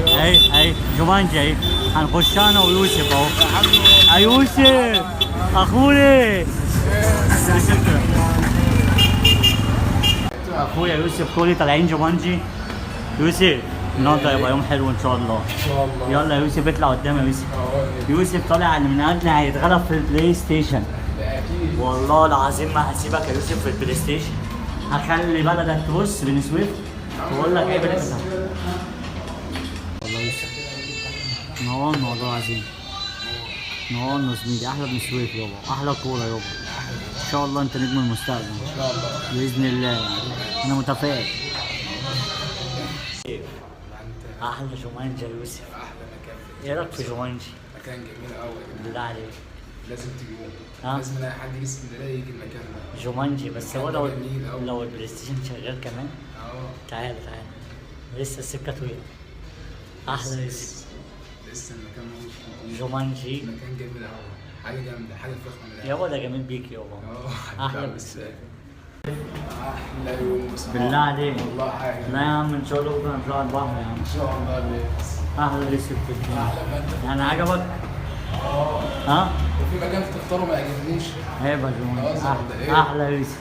اهي جومانجي اهي. هنخش انا ويوسف اهو. يوسف اخوي. اخويا يوسف كولي طالعين جومانجي. يوسف النهارده هيبقى يوم حلو ان شاء الله. ان شاء الله. يلا يا يوسف اطلع قدام يا يوسف. يوسف طالع من اجل هيتغلب في البلاي ستيشن. اكيد والله العظيم ما هسيبك يا يوسف في البلاي ستيشن. هخلي بلدك تبص بني سويف واقول لك ايه بالحساب. والله يوسف نورنا والله العظيم. نورنا زميلي. احلى بني سويف يابا. احلى كوره يابا. ان شاء الله انت نجم المستقبل ان شاء الله باذن الله يعني. انا متفائل. احلى جومانجي يا يوسف. احلى مكان في ايه رايك في جومانجي؟ مكان جميل قوي. بالله عليك. لازم تجيبه. ها؟ لازم اي حد يجي اسكندريه يجي المكان ده. جومانجي بس هو لو جميل أوي. لو البلاي ستيشن شغال كمان. تعالى لسه السكه طويله. احلى يوسف. لسه المكان موجود. جومانجي مكان جميل قوي. حاجه جامده، حاجه فخمه من الآخر. يابا ده جميل بيك يابا. احلى بس. احلى يوم بصراحه. بالله عليك. والله حاجه. لا يا عم ان شاء الله بكره نطلع البحر يا عم. ان شاء الله اللي احلى يوسف في الدنيا. احلى مكان. يعني عجبك؟ ها؟ وفي مكان تختاره ما يعجبنيش. عيب يا جومانجي. احلى يوسف.